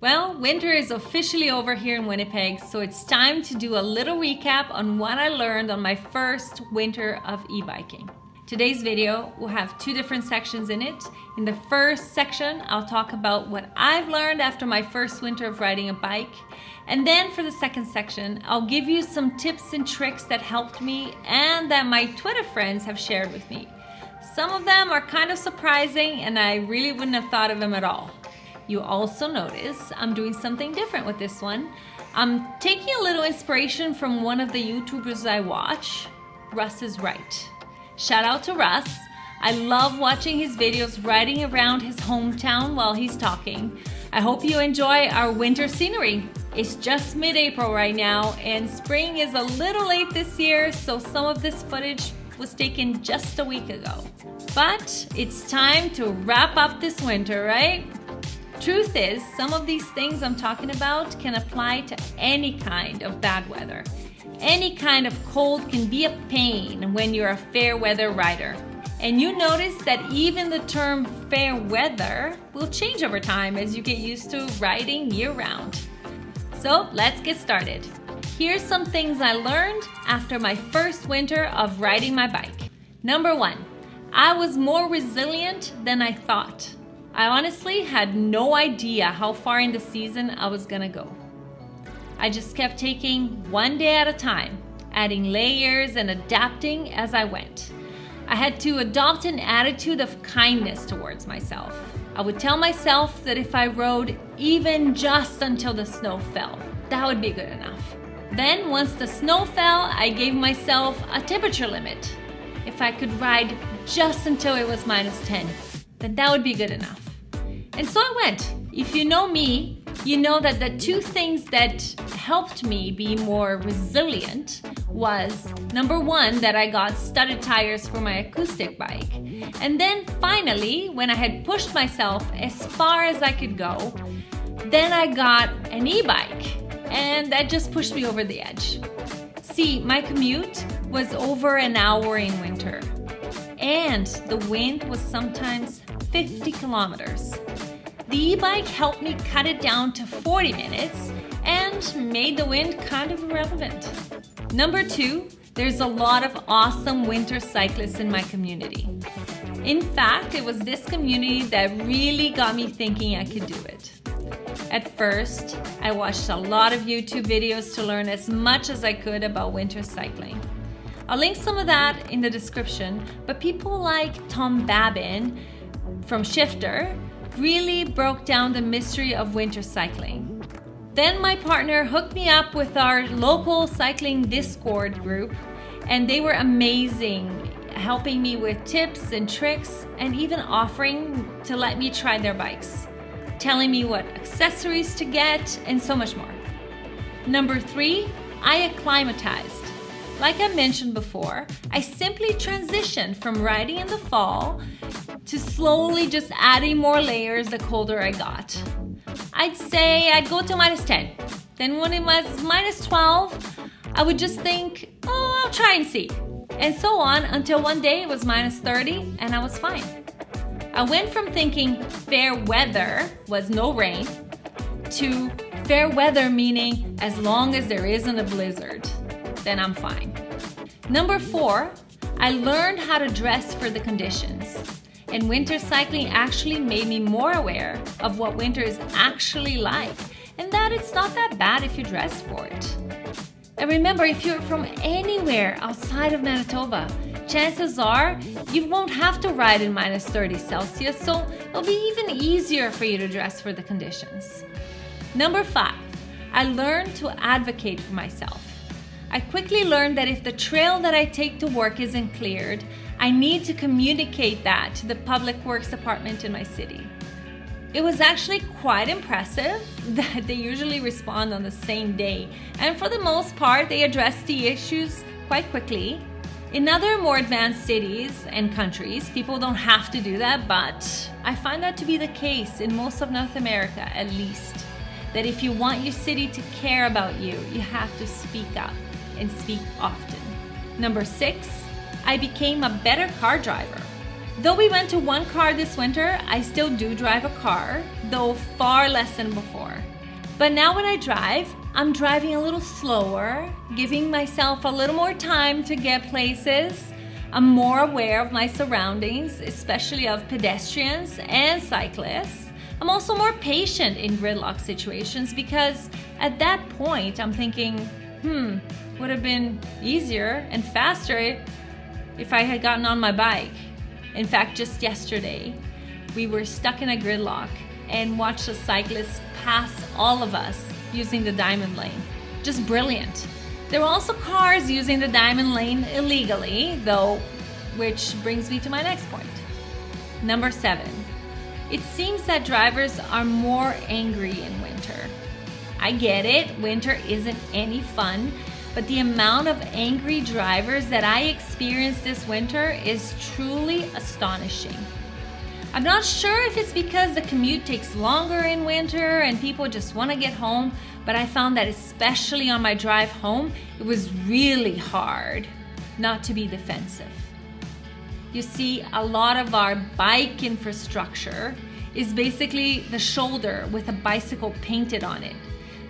Well, winter is officially over here in Winnipeg, so it's time to do a little recap on what I learned on my first winter of e-biking. Today's video will have two different sections in it. In the first section, I'll talk about what I've learned after my first winter of riding a bike. And then for the second section, I'll give you some tips and tricks that helped me and that my Twitter friends have shared with me. Some of them are kind of surprising and I really wouldn't have thought of them at all. You also notice I'm doing something different with this one. I'm taking a little inspiration from one of the YouTubers I watch, Russ Is Right. Shout out to Russ. I love watching his videos riding around his hometown while he's talking. I hope you enjoy our winter scenery. It's just mid-April right now and spring is a little late this year, so some of this footage was taken just a week ago. But it's time to wrap up this winter, right? Truth is, some of these things I'm talking about can apply to any kind of bad weather. Any kind of cold can be a pain when you're a fair weather rider. And you notice that even the term fair weather will change over time as you get used to riding year-round. So let's get started. Here's some things I learned after my first winter of riding my bike. Number one, I was more resilient than I thought. I honestly had no idea how far in the season I was gonna go. I just kept taking one day at a time, adding layers and adapting as I went. I had to adopt an attitude of kindness towards myself. I would tell myself that if I rode even just until the snow fell, that would be good enough. Then once the snow fell, I gave myself a temperature limit. If I could ride just until it was -10, then that would be good enough. And so I went. If you know me, you know that the two things that helped me be more resilient was, number one, that I got studded tires for my acoustic bike. And then finally, when I had pushed myself as far as I could go, then I got an e-bike. And that just pushed me over the edge. See, my commute was over an hour in winter. And the wind was sometimes 50 kilometers. The e-bike helped me cut it down to 40 minutes and made the wind kind of irrelevant. Number two, there's a lot of awesome winter cyclists in my community. In fact, it was this community that really got me thinking I could do it. At first, I watched a lot of YouTube videos to learn as much as I could about winter cycling. I'll link some of that in the description, but people like Tom Babin from Shifter really broke down the mystery of winter cycling. Then my partner hooked me up with our local cycling Discord group, and they were amazing, helping me with tips and tricks and even offering to let me try their bikes, telling me what accessories to get and so much more. Number three, I acclimatized. Like I mentioned before, I simply transitioned from riding in the fall to slowly just adding more layers the colder I got. I'd say I'd go to -10. Then when it was -12, I would just think, oh, I'll try and see. And so on until one day it was -30 and I was fine. I went from thinking fair weather was no rain to fair weather meaning as long as there isn't a blizzard, then I'm fine. Number four, I learned how to dress for the conditions. And winter cycling actually made me more aware of what winter is actually like and that it's not that bad if you dress for it. And remember, if you're from anywhere outside of Manitoba, chances are you won't have to ride in -30 Celsius, so it'll be even easier for you to dress for the conditions. Number five, I learned to advocate for myself. I quickly learned that if the trail that I take to work isn't cleared, I need to communicate that to the Public Works Department in my city. It was actually quite impressive that they usually respond on the same day, and for the most part, they address the issues quite quickly. In other more advanced cities and countries, people don't have to do that, but I find that to be the case in most of North America, at least. That if you want your city to care about you, you have to speak up and speak often. Number six, I became a better car driver. Though we went to one car this winter, I still do drive a car, though far less than before. But now when I drive, I'm driving a little slower, giving myself a little more time to get places. I'm more aware of my surroundings, especially of pedestrians and cyclists. I'm also more patient in gridlock situations because at that point I'm thinking, would have been easier and faster if I had gotten on my bike. In fact, just yesterday, we were stuck in a gridlock and watched a cyclist pass all of us using the diamond lane. Just brilliant. There were also cars using the diamond lane illegally, though, which brings me to my next point. Number 7. It seems that drivers are more angry in winter. I get it, winter isn't any fun, but the amount of angry drivers that I experienced this winter is truly astonishing. I'm not sure if it's because the commute takes longer in winter and people just want to get home, but I found that especially on my drive home, it was really hard not to be defensive. You see, a lot of our bike infrastructure is basically the shoulder with a bicycle painted on it.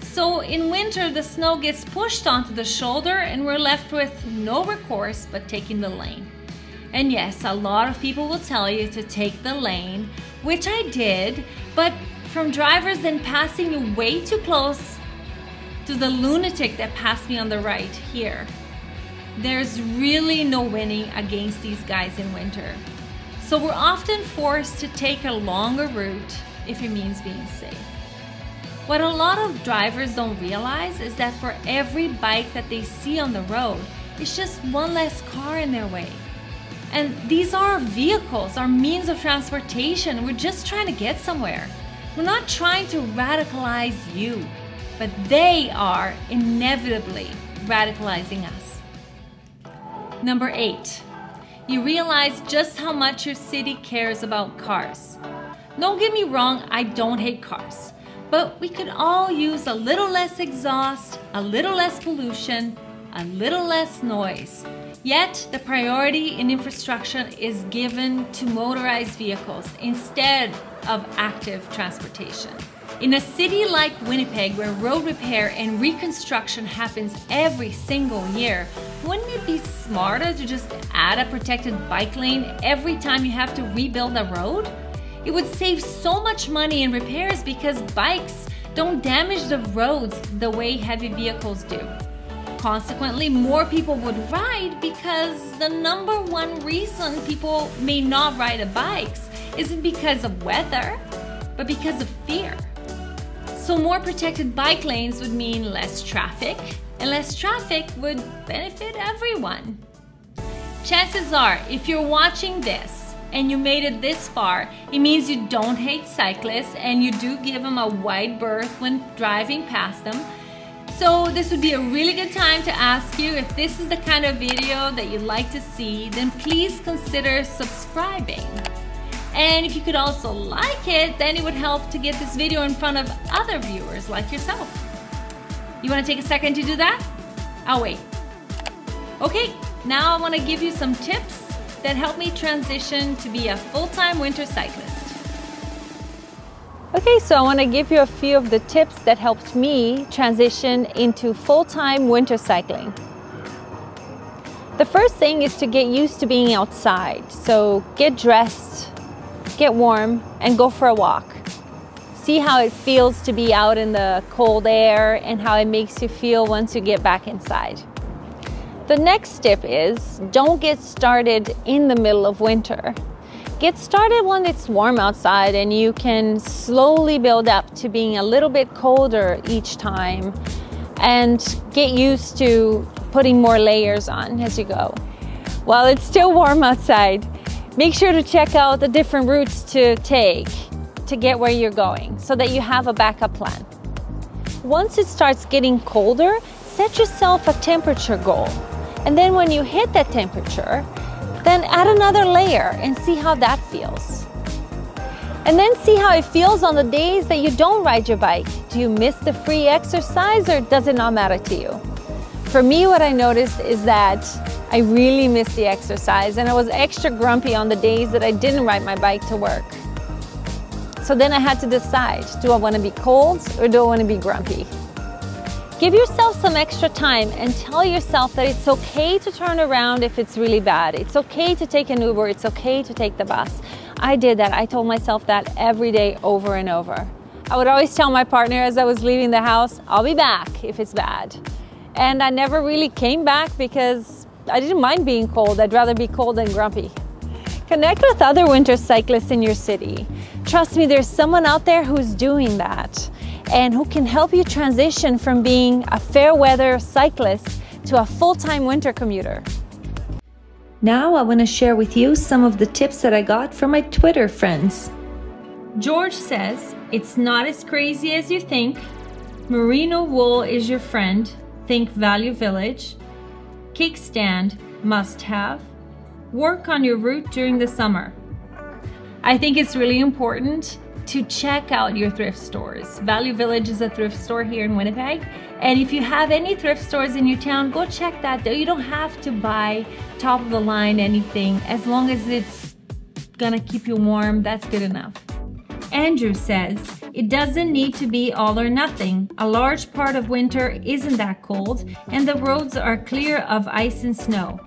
So in winter, the snow gets pushed onto the shoulder and we're left with no recourse but taking the lane. And yes, a lot of people will tell you to take the lane, which I did, but from drivers then passing you way too close to the lunatic that passed me on the right here. There's really no winning against these guys in winter. So we're often forced to take a longer route if it means being safe. What a lot of drivers don't realize is that for every bike that they see on the road, it's just one less car in their way. And these are our vehicles, our means of transportation. We're just trying to get somewhere. We're not trying to radicalize you, but they are inevitably radicalizing us. Number 8, you realize just how much your city cares about cars. Don't get me wrong, I don't hate cars, but we could all use a little less exhaust, a little less pollution, a little less noise. Yet, the priority in infrastructure is given to motorized vehicles instead of active transportation. In a city like Winnipeg, where road repair and reconstruction happens every single year, wouldn't it be smarter to just add a protected bike lane every time you have to rebuild a road? It would save so much money in repairs because bikes don't damage the roads the way heavy vehicles do. Consequently, more people would ride because the number one reason people may not ride bikes isn't because of weather, but because of fear. So more protected bike lanes would mean less traffic, and less traffic would benefit everyone. Chances are, if you're watching this and you made it this far, it means you don't hate cyclists and you do give them a wide berth when driving past them. So this would be a really good time to ask you if this is the kind of video that you'd like to see, then please consider subscribing. And if you could also like it, then it would help to get this video in front of other viewers like yourself. You want to take a second to do that? I'll wait. Okay, now I want to give you some tips that help me transition to be a full-time winter cyclist. Okay, so I want to give you a few of the tips that helped me transition into full-time winter cycling. The first thing is to get used to being outside. So get dressed, get warm, and go for a walk. See how it feels to be out in the cold air and how it makes you feel once you get back inside. The next tip is don't get started in the middle of winter. Get started when it's warm outside and you can slowly build up to being a little bit colder each time and get used to putting more layers on as you go. While it's still warm outside, make sure to check out the different routes to take to get where you're going so that you have a backup plan. Once it starts getting colder, set yourself a temperature goal. And then when you hit that temperature, then add another layer and see how that feels. And then see how it feels on the days that you don't ride your bike. Do you miss the free exercise or does it not matter to you? For me, what I noticed is that I really missed the exercise and I was extra grumpy on the days that I didn't ride my bike to work. So then I had to decide, do I want to be cold or do I want to be grumpy? Give yourself some extra time and tell yourself that it's okay to turn around if it's really bad. It's okay to take an Uber. It's okay to take the bus. I did that. I told myself that every day over and over. I would always tell my partner as I was leaving the house, I'll be back if it's bad. And I never really came back because I didn't mind being cold. I'd rather be cold than grumpy. Connect with other winter cyclists in your city. Trust me, there's someone out there who's doing that and who can help you transition from being a fair weather cyclist to a full-time winter commuter. Now I want to share with you some of the tips that I got from my Twitter friends. George says, it's not as crazy as you think. Merino wool is your friend. Think Value Village. Kickstand, must have. Work on your route during the summer. I think it's really important to check out your thrift stores. Value Village is a thrift store here in Winnipeg. And if you have any thrift stores in your town, go check that. You don't have to buy top of the line anything. As long as it's gonna keep you warm, that's good enough. Andrew says, it doesn't need to be all or nothing. A large part of winter isn't that cold and the roads are clear of ice and snow.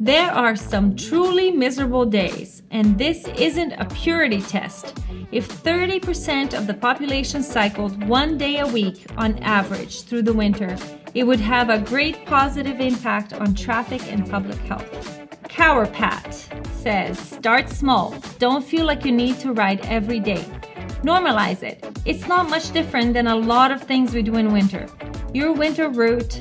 There are some truly miserable days, and this isn't a purity test. If 30% of the population cycled 1 day a week on average through the winter, it would have a great positive impact on traffic and public health. Cowerpat says, start small. Don't feel like you need to ride every day. Normalize it. It's not much different than a lot of things we do in winter. Your winter route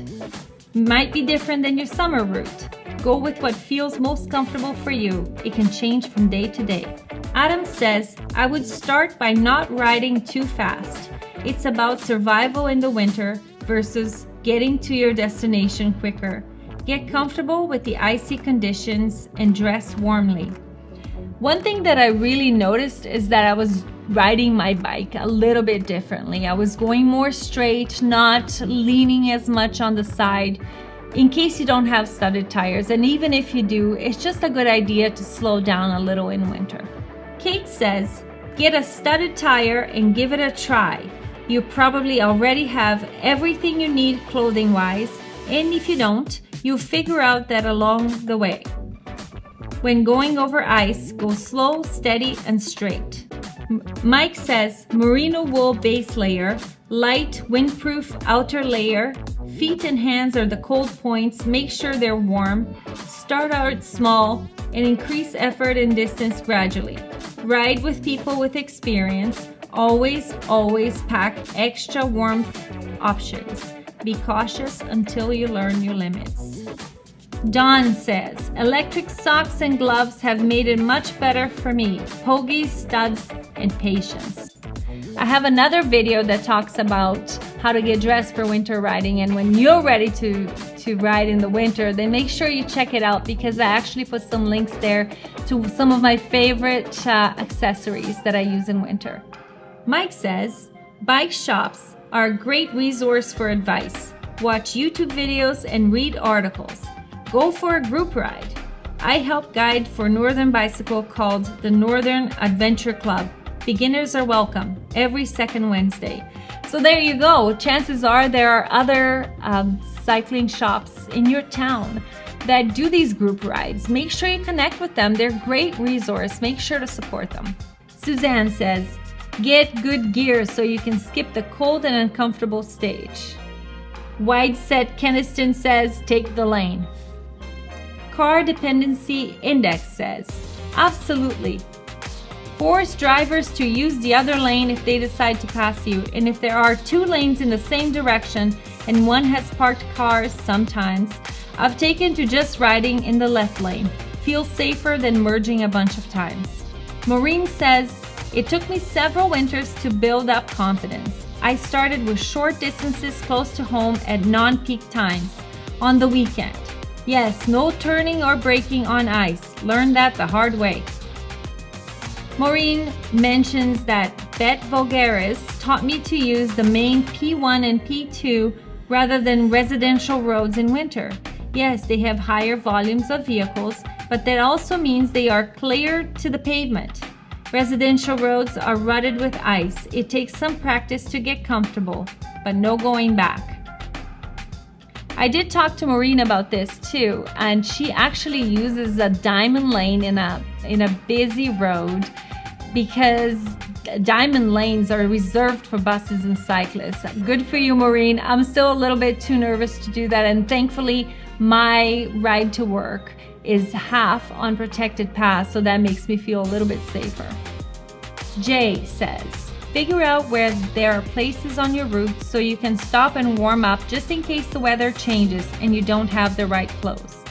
might be different than your summer route. Go with what feels most comfortable for you. It can change from day to day. Adam says, I would start by not riding too fast. It's about survival in the winter versus getting to your destination quicker. Get comfortable with the icy conditions and dress warmly. One thing that I really noticed is that I was riding my bike a little bit differently. I was going more straight, not leaning as much on the side, in case you don't have studded tires. And even if you do, it's just a good idea to slow down a little in winter. Kate says, get a studded tire and give it a try. You probably already have everything you need clothing-wise, and if you don't, you'll figure out that along the way. When going over ice, go slow, steady, and straight. Mike says, merino wool base layer, light windproof outer layer, feet and hands are the cold points, make sure they're warm, start out small, and increase effort and distance gradually. Ride with people with experience, always pack extra warm options. Be cautious until you learn your limits. Dawn says, electric socks and gloves have made it much better for me. Pogies, studs, and patience. I have another video that talks about how to get dressed for winter riding, and when you're ready to ride in the winter, then make sure you check it out, because I actually put some links there to some of my favorite accessories that I use in winter. Mike says, bike shops are a great resource for advice. Watch YouTube videos and read articles. Go for a group ride. I help guide for Northern Bicycle called the Northern Adventure Club. Beginners are welcome every second Wednesday. So there you go. Chances are there are other cycling shops in your town that do these group rides. Make sure you connect with them. They're a great resource. Make sure to support them. Suzanne says, get good gear so you can skip the cold and uncomfortable stage. Wide Set Keniston says, take the lane. Car Dependency Index says, absolutely. Force drivers to use the other lane if they decide to pass you, and if there are two lanes in the same direction and one has parked cars sometimes, I've taken to just riding in the left lane. Feels safer than merging a bunch of times. Maureen says, it took me several winters to build up confidence. I started with short distances close to home at non-peak times on the weekend. Yes, no turning or braking on ice. Learned that the hard way. Maureen mentions that Bet Vulgaris taught me to use the main P1 and P2 rather than residential roads in winter. Yes, they have higher volumes of vehicles, but that also means they are clear to the pavement. Residential roads are rutted with ice. It takes some practice to get comfortable, but no going back. I did talk to Maureen about this too, and she actually uses a diamond lane in a busy road because diamond lanes are reserved for buses and cyclists. Good for you, Maureen. I'm still a little bit too nervous to do that, and thankfully my ride to work is half on protected paths, so that makes me feel a little bit safer. Jay says, figure out where there are places on your route so you can stop and warm up just in case the weather changes and you don't have the right clothes.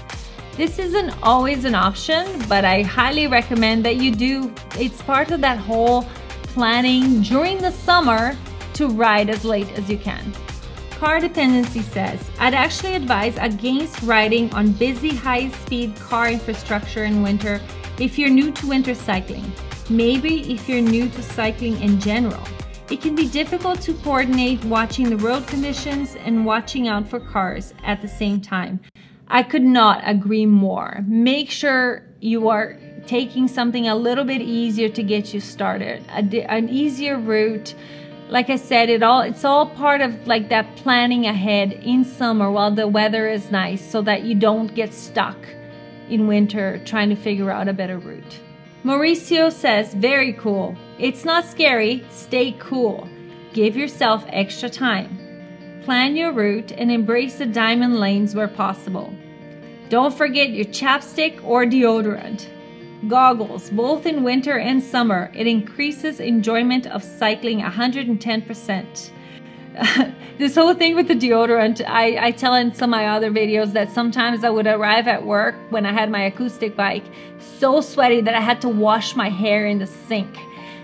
This isn't always an option, but I highly recommend that you do. It's part of that whole planning during the summer to ride as late as you can. Car Dependency says, I'd actually advise against riding on busy high-speed car infrastructure in winter if you're new to winter cycling. Maybe if you're new to cycling in general. It can be difficult to coordinate watching the road conditions and watching out for cars at the same time. I could not agree more. Make sure you are taking something a little bit easier to get you started, an easier route. Like I said, it's all part of like that planning ahead in summer while the weather is nice, so that you don't get stuck in winter trying to figure out a better route. Mauricio says, very cool. It's not scary, stay cool. Give yourself extra time. Plan your route and embrace the diamond lanes where possible. Don't forget your chapstick or deodorant. Goggles, both in winter and summer. It increases enjoyment of cycling 110%. This whole thing with the deodorant, I tell in some of my other videos that sometimes I would arrive at work when I had my acoustic bike so sweaty that I had to wash my hair in the sink.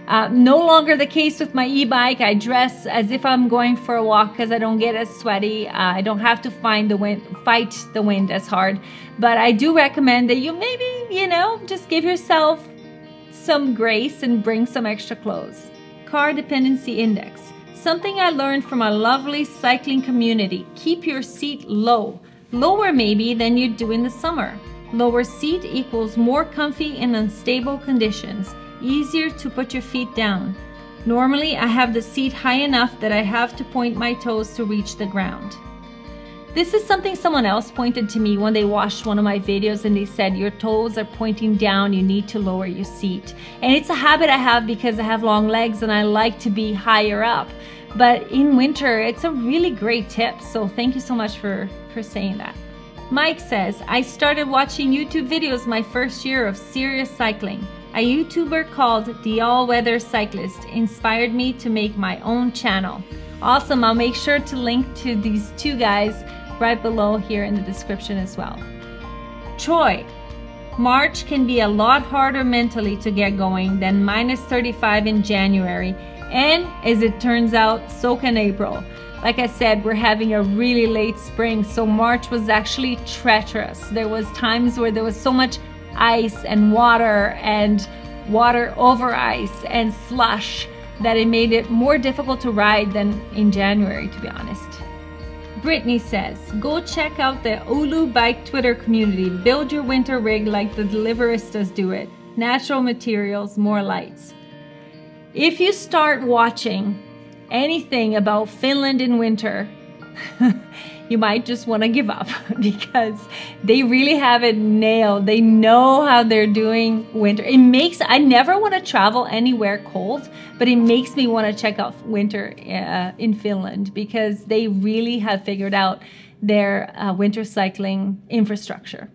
No longer the case with my e-bike. I dress as if I'm going for a walk because I don't get as sweaty. I don't have to fight the wind as hard. But I do recommend that you maybe, just give yourself some grace and bring some extra clothes. Car Dependency Index. Something I learned from a lovely cycling community. Keep your seat low. Lower maybe than you do in the summer. Lower seat equals more comfy in unstable conditions. Easier to put your feet down. Normally I have the seat high enough that I have to point my toes to reach the ground. This is something someone else pointed to me when they watched one of my videos, and they said your toes are pointing down, you need to lower your seat. And it's a habit I have because I have long legs and I like to be higher up. But in winter, it's a really great tip. So thank you so much for saying that. Mike says, I started watching YouTube videos my first year of serious cycling. A YouTuber called The All-Weather Cyclist inspired me to make my own channel. Awesome, I'll make sure to link to these two guys right below here in the description as well. Troy, March can be a lot harder mentally to get going than -35 in January, and as it turns out, so can April. Like I said, we're having a really late spring, so March was actually treacherous. There was times where there was so much ice and water over ice and slush that it made it more difficult to ride than in January, to be honest. Brittany says, go check out the Olu Bike Twitter community. Build your winter rig like the Deliveristas do it. Natural materials, more lights. If you start watching anything about Finland in winter, you might just want to give up because they really have it nailed. They know how they're doing winter. I never want to travel anywhere cold, but it makes me want to check out winter in Finland because they really have figured out their winter cycling infrastructure.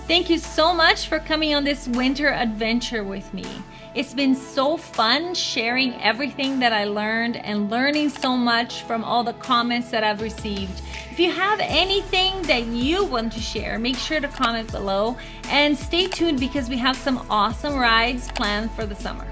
Thank you so much for coming on this winter adventure with me. It's been so fun sharing everything that I learned and learning so much from all the comments that I've received. If you have anything that you want to share, make sure to comment below and stay tuned because we have some awesome rides planned for the summer.